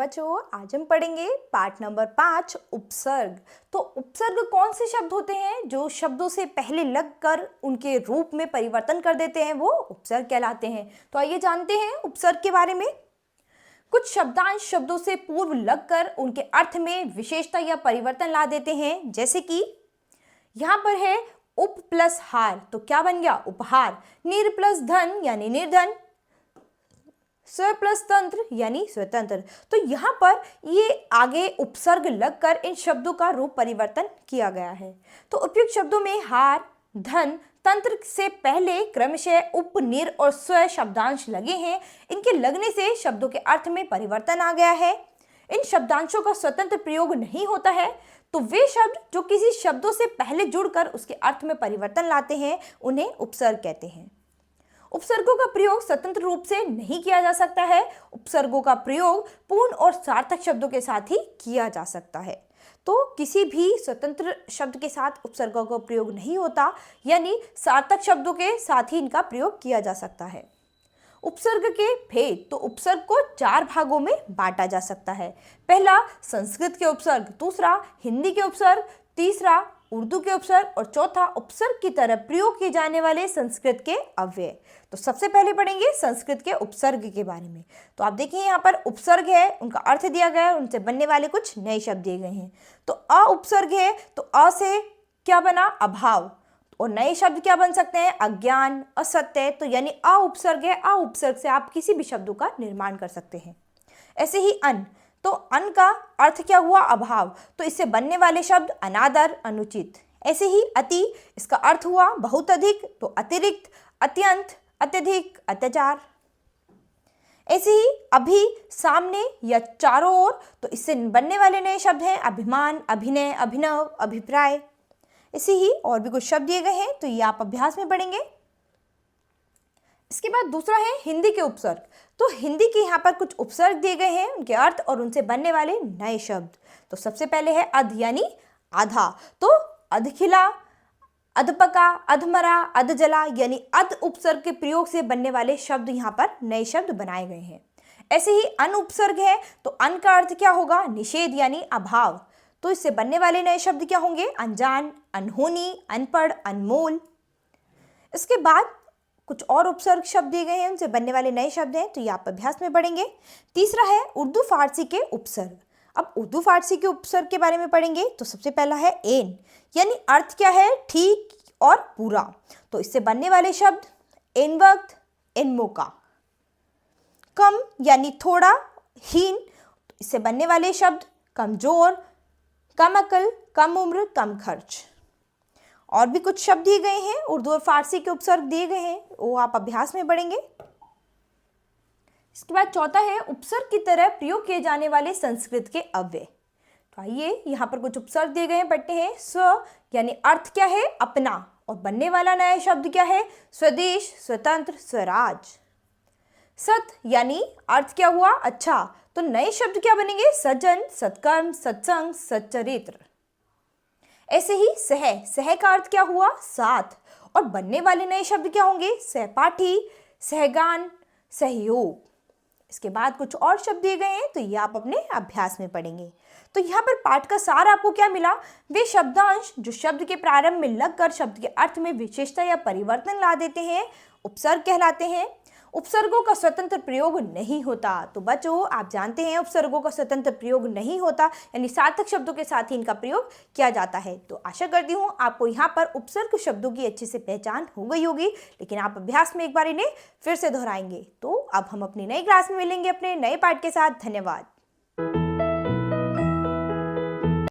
बच्चों आज हम पढ़ेंगे पाठ नंबर 5 उपसर्ग। तो उपसर्ग कौन से शब्द होते हैं जो शब्दों से पहले लगकर उनके रूप में परिवर्तन कर देते हैं, वो उपसर्ग कहलाते हैं। तो आइए जानते हैं उपसर्ग के बारे में। कुछ शब्दांश शब्दों से पूर्व लगकर उनके अर्थ में विशेषता या परिवर्तन ला देते हैं, जैसे कि यहाँ पर है उप प्लस हार, तो क्या बन गया उपहार। निर प्लस धन यानी निर्धन। स्व प्लस तंत्र यानी स्वतंत्र। तो यहाँ पर ये आगे उपसर्ग लगकर इन शब्दों का रूप परिवर्तन किया गया है। तो उपयुक्त शब्दों में हार, धन, तंत्र से पहले क्रमशः उप, निर और स्व शब्दांश लगे हैं। इनके लगने से शब्दों के अर्थ में परिवर्तन आ गया है। इन शब्दांशों का स्वतंत्र प्रयोग नहीं होता है, तो वे शब्द जो किसी शब्दों से पहले जुड़कर उसके अर्थ में परिवर्तन लाते हैं उन्हें उपसर्ग कहते हैं। उपसर्गों का प्रयोग स्वतंत्र रूप से नहीं किया जा सकता है। उपसर्गों का प्रयोग पूर्ण और सार्थक शब्दों के साथ ही किया जा सकता है। तो किसी भी स्वतंत्र शब्द के साथ उपसर्गों का प्रयोग नहीं होता, यानी सार्थक शब्दों के साथ ही इनका प्रयोग किया जा सकता है। उपसर्ग के भेद, तो उपसर्ग को 4 भागों में बांटा जा सकता है। पहला संस्कृत के उपसर्ग, दूसरा हिंदी के उपसर्ग, तीसरा उर्दू के उपसर्ग और चौथा उपसर्ग की तरह प्रयोग किए जाने वाले संस्कृत के अव्यय। तो सबसे पहले पढ़ेंगे संस्कृत के उपसर्ग के बारे में। तो आप देखिए यहाँ पर उपसर्ग है, उनका अर्थ दिया गया है, उनसे बनने वाले कुछ नए शब्द दिए गए हैं। तो अ उपसर्ग है, तो अ से क्या बना अभाव, और नए शब्द क्या बन सकते हैं अज्ञान, असत्य। तो यानी अ उपसर्ग है, अ उपसर्ग से आप किसी भी शब्दों का निर्माण कर सकते हैं। ऐसे ही अन, तो अन का अर्थ क्या हुआ अभाव, तो इससे बनने वाले शब्द अनादर, अनुचित। ऐसे ही अति, इसका अर्थ हुआ बहुत अधिक, तो अतिरिक्त, अत्यंत, अत्यधिक, अत्याचार। ऐसे ही अभी, सामने या चारों ओर, तो इससे बनने वाले नए शब्द हैं अभिमान, अभिनय, अभिनव, अभिप्राय। ऐसे ही और भी कुछ शब्द दिए गए हैं, तो ये आप अभ्यास में पढ़ेंगे। इसके बाद दूसरा है हिंदी के उपसर्ग। तो हिंदी के यहाँ पर कुछ उपसर्ग दिए गए हैं, उनके अर्थ और उनसे बनने वाले नए शब्द। तो सबसे पहले है अध यानी आधा, तो अधखिला, अधपका, अधमरा, अधजला यानी अध उपसर्ग के प्रयोग से बनने वाले शब्द यहाँ पर नए शब्द बनाए गए हैं। ऐसे ही अन उपसर्ग है, तो अन का अर्थ क्या होगा निषेध यानी अभाव, तो इससे बनने वाले नए शब्द क्या होंगे अनजान, अनहोनी, अनपढ़, अनमोल। इसके बाद कुछ और उपसर्ग शब्द दिए गए हैं, उनसे बनने वाले नए शब्द हैं, तो ये आप अभ्यास में पढ़ेंगे। तीसरा है उर्दू फारसी के उपसर्ग। अब उर्दू फारसी के उपसर्ग के बारे में पढ़ेंगे। तो सबसे पहला है एन, यानी अर्थ क्या है ठीक और पूरा, तो इससे बनने वाले शब्द एन वक्त, एन मौका। कम यानी थोड़ा, हीन, तो इससे बनने वाले शब्द कमजोर, कम अकल, कम उम्र, कम खर्च। और भी कुछ शब्द दिए गए हैं, उर्दू और फारसी के उपसर्ग दिए गए हैं, वो आप अभ्यास में पढ़ेंगे। इसके बाद चौथा है उपसर्ग की तरह प्रयोग किए जाने वाले संस्कृत के अव्यय। तो आइए यहाँ पर कुछ उपसर्ग दिए गए हैं, पढ़ते हैं। स्व यानी अर्थ क्या है अपना, और बनने वाला नया शब्द क्या है स्वदेश, स्वतंत्र, स्वराज। सत यानी अर्थ क्या हुआ अच्छा, तो नए शब्द क्या बनेंगे सज्जन, सत्कर्म, सत्संग, सच्चरित्र। ऐसे ही सह, सह का अर्थ क्या हुआ साथ, और बनने वाले नए शब्द क्या होंगे सहपाठी, सहगान, सहयोग। इसके बाद कुछ और शब्द दिए गए हैं, तो ये आप अपने अभ्यास में पढ़ेंगे। तो यहाँ पर पाठ का सार आपको क्या मिला, वे शब्दांश जो शब्द के प्रारंभ में लगकर शब्द के अर्थ में विशेषता या परिवर्तन ला देते हैं उपसर्ग कहलाते हैं। उपसर्गों का स्वतंत्र प्रयोग नहीं होता। तो बच्चों आप जानते हैं उपसर्गों का स्वतंत्र प्रयोग नहीं होता, यानी सार्थक शब्दों के साथ ही इनका प्रयोग किया जाता है। तो आशा करती हूँ आपको यहाँ पर उपसर्ग शब्दों की अच्छे से पहचान हो गई होगी, लेकिन आप अभ्यास में एक बार इन्हें फिर से दोहराएंगे। तो अब हम अपनी नई क्लास में मिलेंगे अपने नए पाठ के साथ। धन्यवाद।